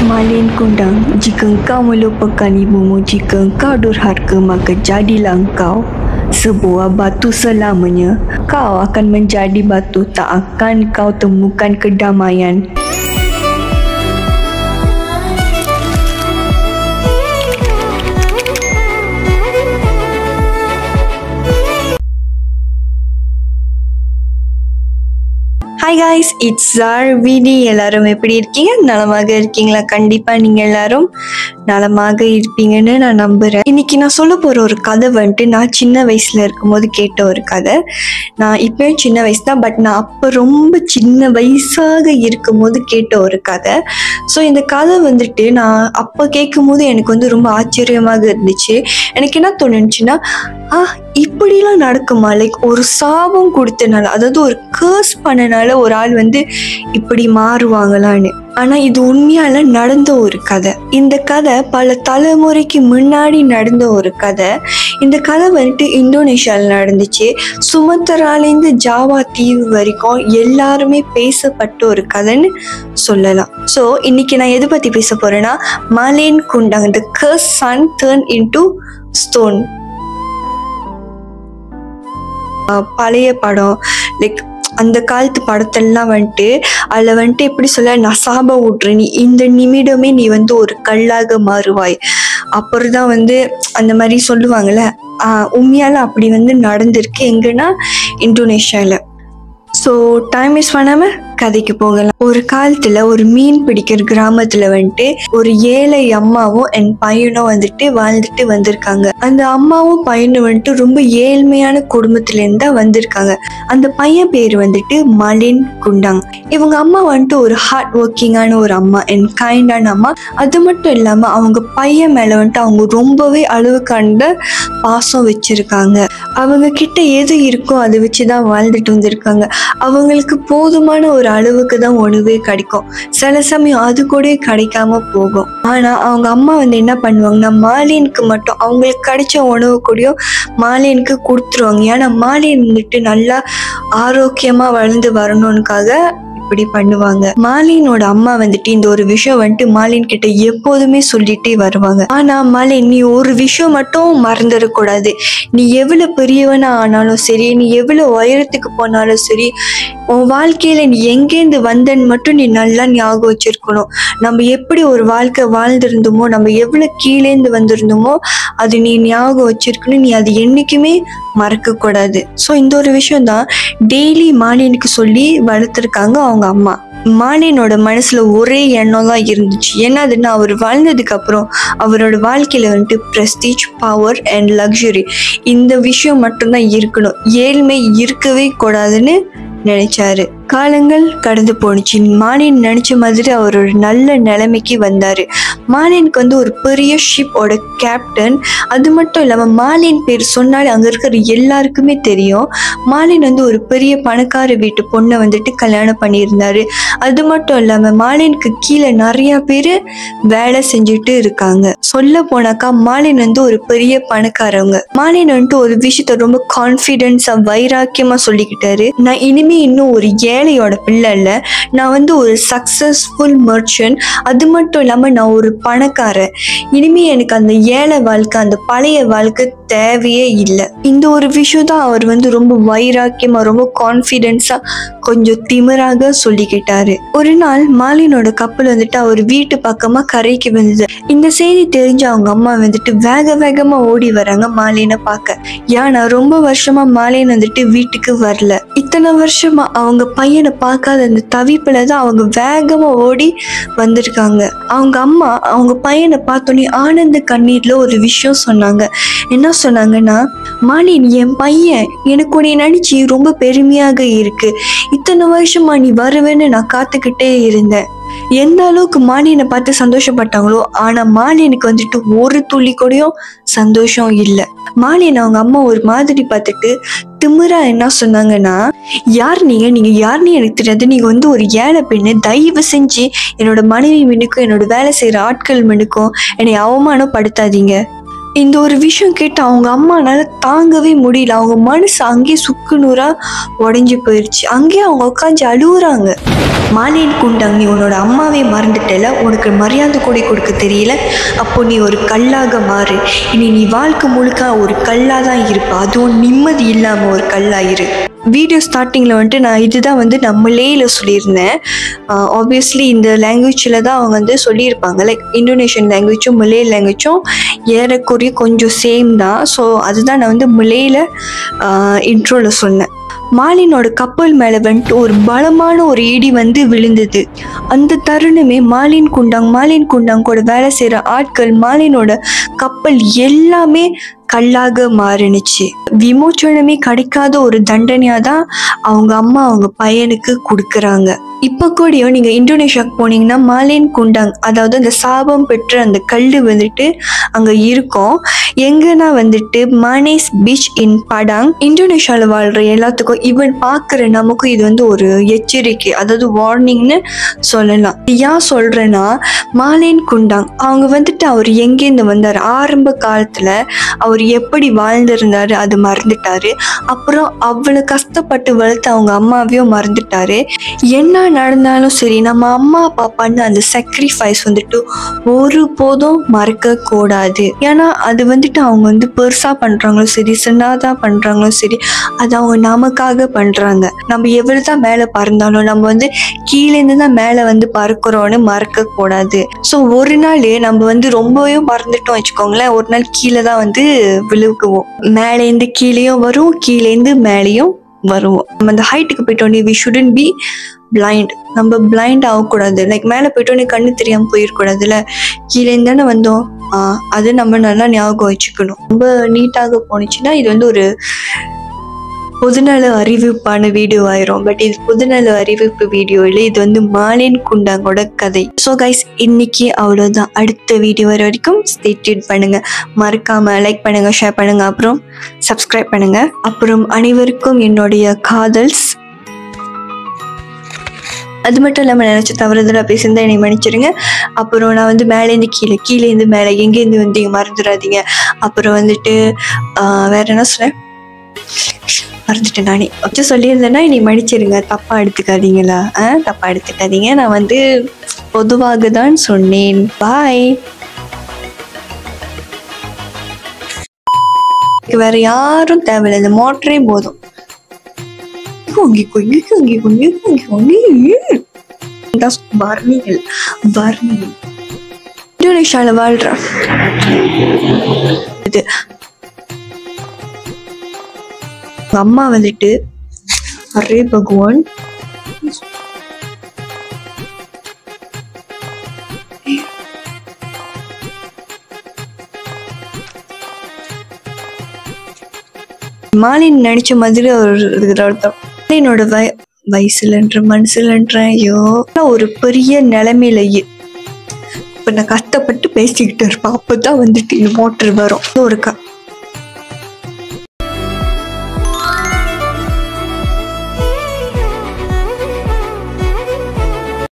Malin kundang, jika engkau melupakan ibumu, jika engkau durhaka, maka jadilah engkau sebuah batu selamanya. Kau akan menjadi batu, tak akan kau temukan kedamaian. Hi guys, it's Zarvini. எல்லாரும் எப்படி இருக்கீங்க? நலமாக இருக்கீங்களா? கண்டிப்பா நீங்க எல்லாரும் நலமாக இருப்பீங்கன்னு நான் நம்புறேன். இன்னைக்கு நான் சொல்ல போற ஒரு கதை வந்துட்டு நான் சின்ன வயசுல இருக்கும்போது கேட்ட ஒரு கதை. நான் இப்பயும் சின்ன வயசு தான், பட் நான் அப்போ ரொம்ப சின்ன வயசாக இருக்கும்போது கேட்ட ஒரு கதை. ஸோ இந்த கதை வந்துட்டு நான் அப்போ கேட்கும் போது எனக்கு வந்து ரொம்ப ஆச்சரியமாக இருந்துச்சு. எனக்கு என்ன தோணுச்சுன்னா, இப்படிலாம் நடக்குமா? லைக் ஒரு சாபம் கொடுத்தனால, அதாவது ஒரு கர்ஸ் பண்ணனால ஒரு ஆள் வந்து இப்படி மாறுவாங்களான்னு. ஆனா இது உண்மையால நடந்த ஒரு கதை. இந்த கதை பல தலைமுறைக்கு முன்னாடி நடந்த ஒரு கதை. இந்த கதை வந்துட்டு இந்தோனேஷியால நடந்துச்சு. சுமத்ராலேருந்து ஜாவா தீவு வரைக்கும் எல்லாருமே பேசப்பட்ட ஒரு கதைன்னு சொல்லலாம். ஸோ இன்னைக்கு நான் எதை பத்தி பேச போறேன்னா, மாலேன் குண்டாங், the cursed son turned into stone. பழைய படம், லைக் அந்த காலத்து படத்தெல்லாம் வந்துட்டு அதில் வந்துட்டு எப்படி சொல்ல, நான் சாபம் விட்றேன், நீ இந்த நிமிடமே நீ வந்து ஒரு கல்லாக மாறுவாய், அப்புறம் தான் வந்து அந்த மாதிரி சொல்லுவாங்கள்ல. உண்மையால அப்படி வந்து நடந்திருக்கு. எங்கன்னா இந்தோனேஷியாவில். ஸோ டைம் வேஸ்ட் பண்ணாமல் கதைக்கு போகலாம். ஒரு காலத்தில் ஒரு மீன் பிடிக்கிற கிராமத்தில் வந்துட்டு ஒரு ஏழை அம்மாவும் என் பையனும் வந்துட்டு வாழ்ந்துட்டு வந்திருக்காங்க. அந்த அம்மாவும் பையனும் வந்துட்டு ரொம்ப ஏழ்மையான குடும்பத்துலேருந்து தான் வந்திருக்காங்க. அந்த பையன் பேர் வந்துட்டு மாலேன் குண்டாங். இவங்க அம்மா வந்துட்டு ஒரு ஹார்ட் ஒர்க்கிங்கான ஒரு அம்மா, என் கைண்டான அம்மா. அது மட்டும் இல்லாமல் அவங்க பையன் மேலே வந்துட்டு அவங்க ரொம்பவே அளவுக்காண்ட பாசம் வச்சிருக்காங்க. அவங்க கிட்ட எது இருக்கோ அதை வச்சுதான் வாழ்ந்துட்டு வந்திருக்காங்க. அவங்களுக்கு போதுமான ஒரு அளவுக்கு தான் உணவே கிடைக்கும். சில சமயம் அது கூட கிடைக்காம போகும். ஆனா அவங்க அம்மா வந்து என்ன பண்ணுவாங்கன்னா, மாலேனுக்கு மட்டும் அவங்களுக்கு கிடைச்ச உணவு கூடயும் மாலேனுக்கு கொடுத்துருவாங்க. ஏன்னா மாலேன் வந்துட்டு நல்லா ஆரோக்கியமா வளர்ந்து வரணும்னுக்காக இப்படி பண்ணுவாங்க. மாலினோட அம்மா வந்துட்டு இந்த ஒரு விஷயம் வந்துட்டு மாலின் கிட்ட எப்போதுமே சொல்லிட்டே வருவாங்க. ஆனா மாலின், நீ ஒரு விஷயம் மட்டும் மறந்துடக்கூடாது. நீ எவ்வளவு பெரியவனா ஆனாலும் சரி, நீ எவ்வளவு உயரத்துக்கு போனாலும் சரி, உன் வாழ்க்கையில நீ எங்கேருந்து வந்தன்னு மட்டும் நீ நல்லா ஞாபகம் வச்சிருக்கணும். நம்ம எப்படி ஒரு வாழ்க்கை வாழ்ந்திருந்தோமோ, நம்ம எவ்வளவு கீழேந்து வந்திருந்தோமோ அது நீ ஞாபகம் வச்சிருக்கணும். நீ அது என்னைக்குமே மறக்க கூடாது. ஸோ இந்த ஒரு விஷயம் தான் டெய்லி மாலினுக்கு சொல்லி வளர்த்துருக்காங்க அவங்க அம்மா. மாலினோட மனசுல ஒரே எண்ணம் தான் இருந்துச்சு. என்னதுன்னா, அவர் வாழ்ந்ததுக்கு அப்புறம் அவரோட வாழ்க்கையில வந்துட்டு பிரஸ்டீஜ், பவர் அண்ட் லக்ஸுரி, இந்த விஷயம் மட்டும்தான் இருக்கணும். ஏழ்மை இருக்கவே கூடாதுன்னு நினைச்சாரு. காலங்கள் கடந்து போனுச்சு. மாலின் நினைச்ச மாதிரி அவர் ஒரு நல்ல நிலைமைக்கு வந்தாரு. மாலினுக்கு வந்து ஒரு பெரிய ஷிப்போட கேப்டன். அது மட்டும் இல்லாம மாலின் பேர் சொன்னாலே அங்க இருக்கிற எல்லாருக்குமே தெரியும். மாலின் வந்து ஒரு பெரிய பணக்கார வீட்டு பொண்ணை வந்துட்டு கல்யாணம் பண்ணியிருந்தாரு. அது மட்டும் இல்லாம மாலினுக்கு கீழே நிறைய பேரு வேலை செஞ்சுட்டு இருக்காங்க. சொல்ல போனாக்கா மாலின் வந்து ஒரு பெரிய பணக்காரவங்க. மாலின் வந்துட்டு ஒரு விஷயத்த ரொம்ப கான்பிடன்ஸா வைராக்கியமா சொல்லிக்கிட்டாரு. நான் இனிமே இன்னும் ஒரு ஏழையோட பிள்ளை இல்ல, நான் வந்து ஒரு சக்சஸ்ஃபுல் மர்ச்சன்ட். அது மட்டும் இல்லாம நான் ஒரு பணக்காரன். இனிமே எனக்கு அந்த ஏழை வாழ்க்கை, அந்த பழைய வாழ்க்கை தேவையே இல்லை. இந்த ஒரு விஷயம் தான் அவர் வந்து ரொம்ப வைராக்கியமா, ரொம்ப கான்பிடன்ஸா, கொஞ்சம் திமிராக சொல்லிக்கிட்டாரு. ஒரு நாள் மாலினோட கப்பல் வந்துட்டு அவர் வீட்டு பக்கமா கரைக்கு வந்தது. இந்த செய்தி தெரிஞ்ச அவங்க அம்மா வந்துட்டு வேக வேகமா ஓடி வராங்க மாலினை பார்க்க. ஏன்னா ரொம்ப வருஷமா மாலின் வந்துட்டு வீட்டுக்கு வரல. இத்தனை வருஷமா அவங்க பையனை பார்க்காத அந்த தவிப்புல தான் அவங்க வேகமா ஓடி வந்திருக்காங்க. அவங்க அம்மா அவங்க பையனை பார்த்தோன்னே ஆனந்த கண்ணீர்ல ஒரு விஷயம் சொன்னாங்க. என்ன சொன்னாங்கன்னா, மாலின், என் பையன் எனக்கு உன்னை நினைச்சு ரொம்ப பெருமையாக இருக்கு. இத்தனை வருஷமா நீ வருவேன்னு நான் காத்துக்கிட்டே இருந்தேன். எந்த அளவுக்கு மாலினை பார்த்து சந்தோஷப்பட்டாங்களோ, ஆனா மாலினுக்கு வந்துட்டு ஒரு துளி கூடயும் சந்தோஷம் இல்லை. மாலின் அவங்க அம்மா ஒரு மாதிரி பார்த்துட்டு திமிரா என்ன சொன்னாங்கன்னா, நீங்க யாருன்னு எனக்கு தெரியாது, நீங்க வந்து ஒரு ஏழை பெண்ணு, தயவு செஞ்சு என்னோட மனைவி மின்னுக்கும் என்னோட வேலை செய்யற ஆட்கள் மின்னுக்கும் என்னை அவமானப்படுத்தாதீங்க. இந்த ஒரு விஷயம் கேட்டு அவங்க அம்மானால தாங்கவே முடியல. அவங்க மனசு அங்கேயே சுக்கு நூறா உடஞ்சி போயிடுச்சு. அங்கேயே அவங்க உட்காந்து அழுகுறாங்க. மாலின் குண்டாங், நீ உன்னோட அம்மாவே மறந்துட்டல, உனக்கு மரியாதை கூட கொடுக்க தெரியல, அப்போ நீ ஒரு கல்லாக மாறு. இனி நீ வாழ்க்கை முழுக்க ஒரு கல்லாக தான் இருப்ப, அதுவும் நிம்மதி இல்லாமல் ஒரு கல்லாயிரு. வீடியோ ஸ்டார்டிங்கில் வந்துட்டு நான் இதுதான் வந்து நான் மலேயில் சொல்லியிருந்தேன். ஆப்வியஸ்லி இந்த லாங்குவேஜில் தான் அவங்க வந்து சொல்லியிருப்பாங்க. லைக் இந்தோனேஷியன் லாங்குவேஜும் மலே லாங்குவேஜும் ஏறக்குறைய கொஞ்சம் சேம் தான். ஸோ அதுதான் நான் வந்து மலேயில் இன்ட்ரோவில் சொன்னேன். மாலினோட கப்பல் மேலே வந்துட்டு ஒரு பலமான ஒரு இடி வந்து விழுந்தது. அந்த தருணமே மாலின் குண்டாங் கூட வேலை செய்கிற ஆட்கள், மாலினோட கப்பல் எல்லாமே கல்லாக மாறினுச்சு. விமோச்சனமே கிடைக்காத ஒரு தண்டனையா தான் அவங்க அம்மா அவங்க பையனுக்கு கொடுக்குறாங்க. இப்போ கூடயும் நீங்கள் இந்தோனேஷியாவுக்கு போனீங்கன்னா மாலின் குண்டாங், அதாவது அந்த சாபம் பெற்ற அந்த கல் வந்துட்டு அங்கே இருக்கும். எங்கன்னா வந்துட்டு மானேஸ் பீச் இன் படாங். இந்தோனேஷியாவில் வாழ்கிற எல்லாத்துக்கும், ஈவன் பார்க்குற நமக்கும் இது வந்து ஒரு எச்சரிக்கை, அதாவது வார்னிங்னு சொல்லலாம். ஏன் சொல்கிறேன்னா, மாலின் குண்டாங் அவங்க வந்துட்டு அவர் எங்கேருந்து வந்தார், ஆரம்ப காலத்தில் அவர் எப்படி வாழ்ந்திருந்தாரு அது மறந்துட்டாரு. அப்புறம் அவ்வளவு கஷ்டப்பட்டு வளர்த்து அவங்க அம்மாவையும் மறந்துட்டாரு. என்ன நடந்தாலும் சரி, நம்ம அம்மா அப்பா பண்ண அந்த சாக்ரிஃபைஸ் வந்துட்டு ஒருபோதும் மறக்க கூடாது. ஏன்னா அது வந்துட்டு அவங்க வந்து பெருசா பண்றாங்களும் சரி, சின்னதா பண்றாங்களும் சரி, அது அவங்க நமக்காக பண்றாங்க. நம்ம எவ்வளவுதான் மேல பறந்தாலும் நம்ம வந்து கீழேருந்து தான் மேல வந்து பறக்கிறோன்னு மறக்க கூடாது. ஸோ ஒரு நாள் நம்ம வந்து ரொம்பவே மறந்துட்டோம் வச்சுக்கோங்களேன், ஒரு நாள் கீழே தான் வந்து விழுகுவோம். மேலேருந்து கீழேயும் வரும், கீழேருந்து மேலேயும் வருவோம். நம்ம அந்த ஹைட்டுக்கு போயிட்டோன்னே வி ஷுடன்ட் பி பிளைண்ட். நம்ம பிளைண்ட் ஆகக்கூடாது. லைக் மேலே போயிட்டோன்னே கண்ணு தெரியாமல் போயிடக்கூடாதுல்ல. கீழேருந்து தானே வந்தோம், அது நம்ம நல்லா ஞாபகம் வச்சுக்கணும். ரொம்ப நீட்டாக போணுச்சுன்னா இது வந்து ஒரு பொதுநல அறிவிப்பான வீடியோ ஆயிரும். பட் இது பொதுநல அறிவிப்பு வீடியோ இல்லை, இது வந்து மாலின் குண்டாங்கோட கதை. ஸோ கைஸ், இன்னைக்கு அவ்வளோதான். அடுத்த வீடியோ வர வரைக்கும் ஸ்டே டியூன் பண்ணுங்க. மறக்காம லைக் பண்ணுங்க, ஷேர் பண்ணுங்க, அப்புறம் சப்ஸ்கிரைப் பண்ணுங்க. அப்புறம் அனைவருக்கும் என்னுடைய காதல்ஸ். அது மட்டும் இல்லாமல் நினச்ச தவறுதலாக பேசியிருந்தா என்னை மன்னிச்சிருங்க. அப்புறம் நான் வந்து மேலேருந்து கீழேருந்து மேலே, எங்கேருந்து வந்து மறந்துடாதீங்க. அப்புறம் வந்துட்டு வேற என்ன சொன்னேன் மறந்துட்டேன். நானே வச்சு சொல்லியிருந்தேன்னா என்னை மன்னிச்சிருங்க, தப்பா எடுத்துக்காதீங்களா? தப்பா எடுத்துக்காதீங்க. நான் வந்து பொதுவாக தான் சொன்னேன். பாய். வேற யாரும் தேவையில்லை, இந்த மோட்டரே போதும். இந்தோனேஷியால வாழ்ற அம்மா வந்துட்டு அரே பகவான், மாலின் நினைச்ச மாதிரி என்னோட வயசுலன்ற மனசுலன்ற ஐயோ ஒரு பெரிய நிலைமையில இப்ப நான் கஷ்டப்பட்டு பேசிக்கிட்டு இருப்பேன். அப்பதான் வந்துட்டு இந்த மோட்டர் வரும். ஒரு